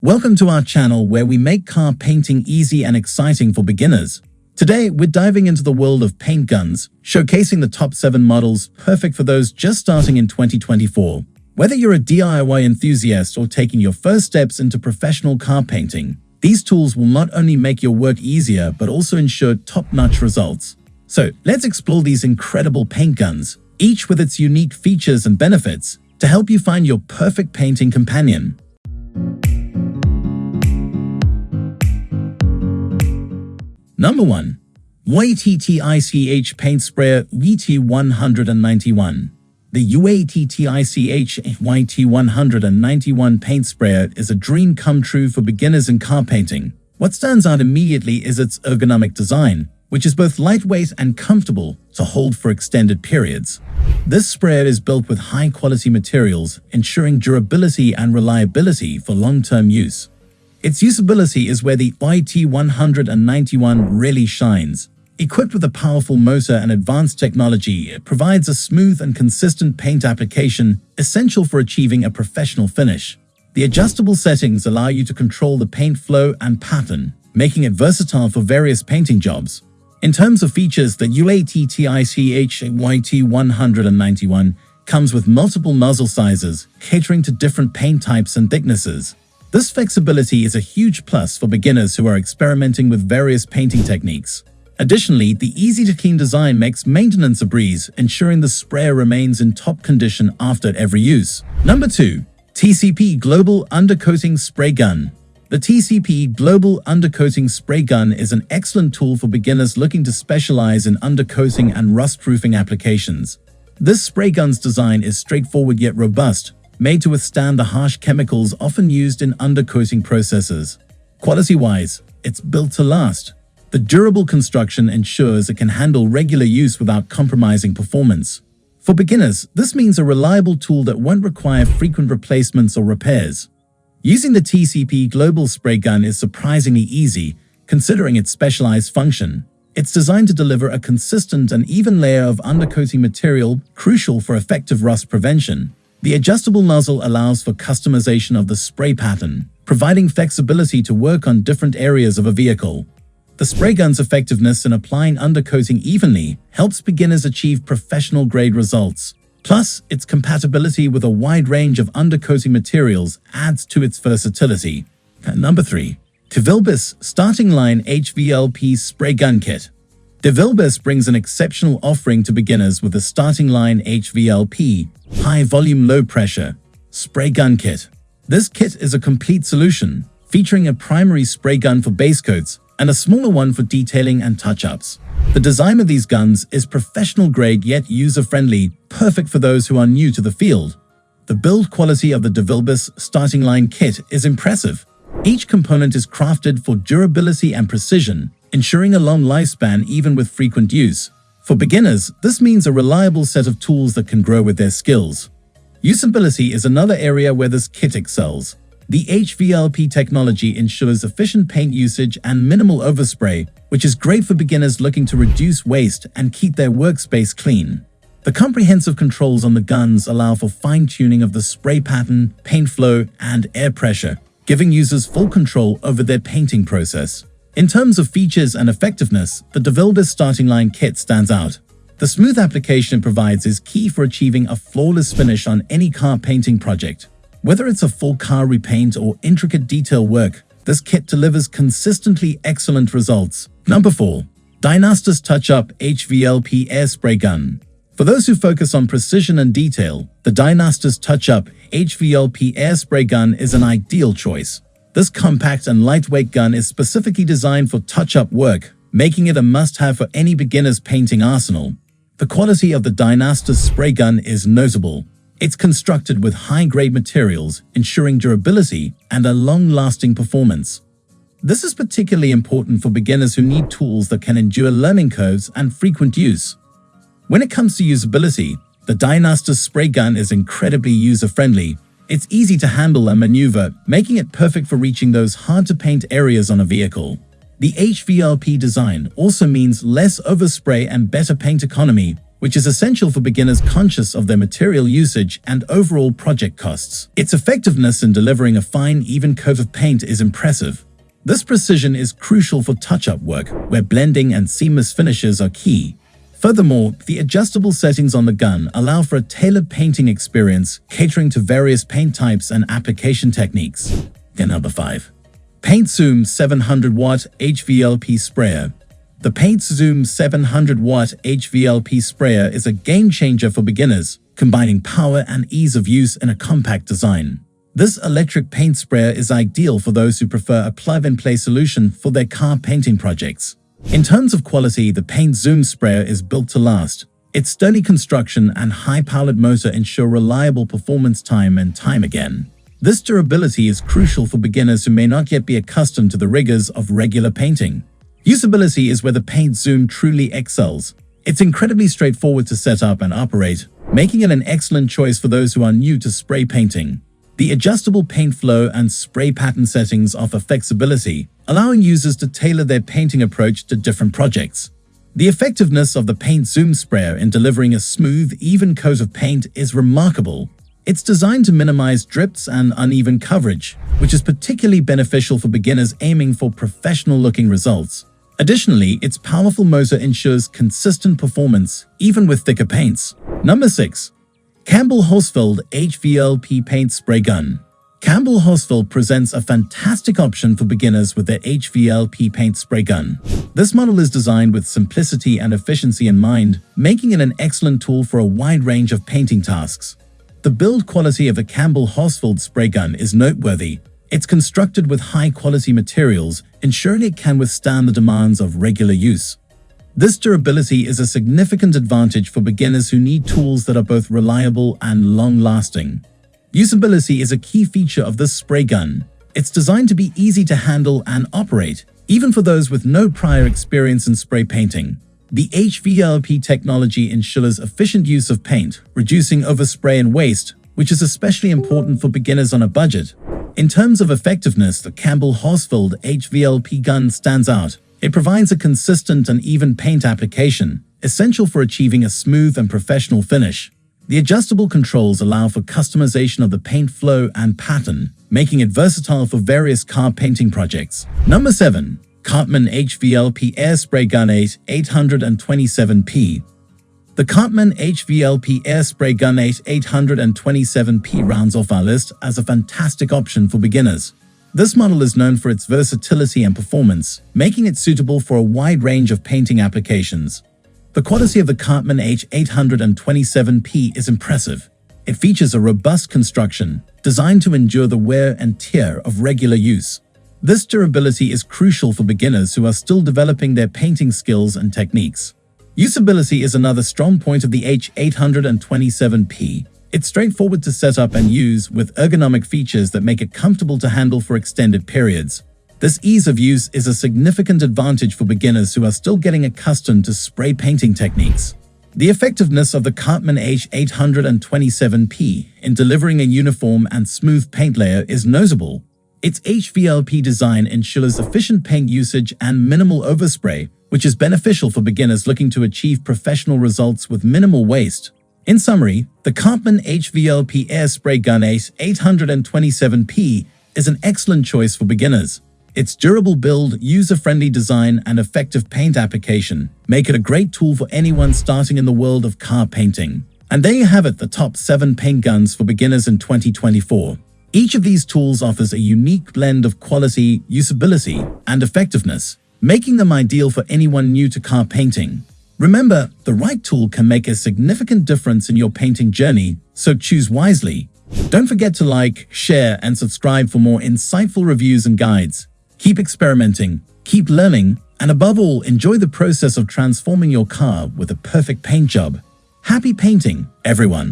Welcome to our channel where we make car painting easy and exciting for beginners. Today, we're diving into the world of paint guns, showcasing the top 7 models perfect for those just starting in 2024. Whether you're a DIY enthusiast or taking your first steps into professional car painting, these tools will not only make your work easier but also ensure top-notch results. So, let's explore these incredible paint guns, each with its unique features and benefits, to help you find your perfect painting companion. Number 1. YTTICH Paint Sprayer YT191. The YTTICH YT191 paint sprayer is a dream come true for beginners in car painting. What stands out immediately is its ergonomic design, which is both lightweight and comfortable to hold for extended periods. This sprayer is built with high-quality materials, ensuring durability and reliability for long-term use. Its usability is where the YT191 really shines. Equipped with a powerful motor and advanced technology, it provides a smooth and consistent paint application essential for achieving a professional finish. The adjustable settings allow you to control the paint flow and pattern, making it versatile for various painting jobs. In terms of features, the YTTICH YT191 comes with multiple nozzle sizes, catering to different paint types and thicknesses. This flexibility is a huge plus for beginners who are experimenting with various painting techniques. Additionally, the easy-to-clean design makes maintenance a breeze, ensuring the sprayer remains in top condition after every use. Number 2. TCP Global Undercoating Spray Gun. The TCP Global Undercoating Spray Gun is an excellent tool for beginners looking to specialize in undercoating and rust-proofing applications. This spray gun's design is straightforward yet robust, made to withstand the harsh chemicals often used in undercoating processes. Quality-wise, it's built to last. The durable construction ensures it can handle regular use without compromising performance. For beginners, this means a reliable tool that won't require frequent replacements or repairs. Using the TCP Global Spray Gun is surprisingly easy, considering its specialized function. It's designed to deliver a consistent and even layer of undercoating material, crucial for effective rust prevention. The adjustable nozzle allows for customization of the spray pattern, providing flexibility to work on different areas of a vehicle. The spray gun's effectiveness in applying undercoating evenly helps beginners achieve professional-grade results. Plus, its compatibility with a wide range of undercoating materials adds to its versatility. Number 3. DeVilbiss Starting Line HVLP Spray Gun Kit. DeVilbiss brings an exceptional offering to beginners with the Starting Line HVLP High Volume Low Pressure Spray Gun Kit. This kit is a complete solution, featuring a primary spray gun for base coats and a smaller one for detailing and touch-ups. The design of these guns is professional-grade yet user-friendly, perfect for those who are new to the field. The build quality of the DeVilbiss Starting Line kit is impressive. Each component is crafted for durability and precision, ensuring a long lifespan even with frequent use. For beginners, this means a reliable set of tools that can grow with their skills. Usability is another area where this kit excels. The HVLP technology ensures efficient paint usage and minimal overspray, which is great for beginners looking to reduce waste and keep their workspace clean. The comprehensive controls on the guns allow for fine-tuning of the spray pattern, paint flow, and air pressure, giving users full control over their painting process. In terms of features and effectiveness, the DeVilbiss Starting Line kit stands out. The smooth application it provides is key for achieving a flawless finish on any car painting project. Whether it's a full car repaint or intricate detail work, this kit delivers consistently excellent results. Number 4. Dynastus Touch Up HVLP Air Spray Gun. For those who focus on precision and detail, the Dynastus Touch Up HVLP Air Spray Gun is an ideal choice. This compact and lightweight gun is specifically designed for touch-up work, making it a must-have for any beginner's painting arsenal. The quality of the Dynastus spray gun is notable. It's constructed with high-grade materials, ensuring durability and a long-lasting performance. This is particularly important for beginners who need tools that can endure learning curves and frequent use. When it comes to usability, the Dynastus spray gun is incredibly user-friendly. It's easy to handle and maneuver, making it perfect for reaching those hard-to-paint areas on a vehicle. The HVLP design also means less overspray and better paint economy, which is essential for beginners conscious of their material usage and overall project costs. Its effectiveness in delivering a fine, even coat of paint is impressive. This precision is crucial for touch-up work, where blending and seamless finishes are key. Furthermore, the adjustable settings on the gun allow for a tailored painting experience, catering to various paint types and application techniques. Number 5. Paint Zoom 700-watt HVLP sprayer. The Paint Zoom 700-watt HVLP sprayer is a game-changer for beginners, combining power and ease of use in a compact design. This electric paint sprayer is ideal for those who prefer a plug-and-play solution for their car painting projects. In terms of quality, the Paint Zoom sprayer is built to last. Its sturdy construction and high-powered motor ensure reliable performance time and time again. This durability is crucial for beginners who may not yet be accustomed to the rigors of regular painting. Usability is where the Paint Zoom truly excels. It's incredibly straightforward to set up and operate, making it an excellent choice for those who are new to spray painting. The adjustable paint flow and spray pattern settings offer flexibility, allowing users to tailor their painting approach to different projects. The effectiveness of the Paint Zoom sprayer in delivering a smooth, even coat of paint is remarkable. It's designed to minimize drips and uneven coverage, which is particularly beneficial for beginners aiming for professional-looking results. Additionally, its powerful motor ensures consistent performance, even with thicker paints. Number 6. Campbell Hosfeld HVLP Paint Spray Gun. Campbell Hosfeld presents a fantastic option for beginners with their HVLP paint spray gun. This model is designed with simplicity and efficiency in mind, making it an excellent tool for a wide range of painting tasks. The build quality of the Campbell Hosfeld spray gun is noteworthy. It's constructed with high-quality materials, ensuring it can withstand the demands of regular use. This durability is a significant advantage for beginners who need tools that are both reliable and long-lasting. Usability is a key feature of this spray gun. It's designed to be easy to handle and operate, even for those with no prior experience in spray painting. The HVLP technology ensures efficient use of paint, reducing overspray and waste, which is especially important for beginners on a budget. In terms of effectiveness, the Campbell Hosfeld HVLP gun stands out. It provides a consistent and even paint application, essential for achieving a smooth and professional finish. The adjustable controls allow for customization of the paint flow and pattern, making it versatile for various car painting projects. Number 7. Cartman HVLP Air Spray Gun 827P. The Cartman HVLP Air Spray Gun 827P rounds off our list as a fantastic option for beginners. This model is known for its versatility and performance, making it suitable for a wide range of painting applications. The quality of the Cartman H827P is impressive. It features a robust construction, designed to endure the wear and tear of regular use. This durability is crucial for beginners who are still developing their painting skills and techniques. Usability is another strong point of the H827P. It's straightforward to set up and use, with ergonomic features that make it comfortable to handle for extended periods. This ease of use is a significant advantage for beginners who are still getting accustomed to spray painting techniques. The effectiveness of the Cartman H827P in delivering a uniform and smooth paint layer is noticeable. Its HVLP design ensures efficient paint usage and minimal overspray, which is beneficial for beginners looking to achieve professional results with minimal waste. In summary, the Cartman HVLP Air Spray Gun 827P is an excellent choice for beginners. Its durable build, user-friendly design, and effective paint application make it a great tool for anyone starting in the world of car painting. And there you have it, the top 7 paint guns for beginners in 2024. Each of these tools offers a unique blend of quality, usability, and effectiveness, making them ideal for anyone new to car painting. Remember, the right tool can make a significant difference in your painting journey, so choose wisely. Don't forget to like, share, and subscribe for more insightful reviews and guides. Keep experimenting, keep learning, and above all, enjoy the process of transforming your car with a perfect paint job. Happy painting, everyone!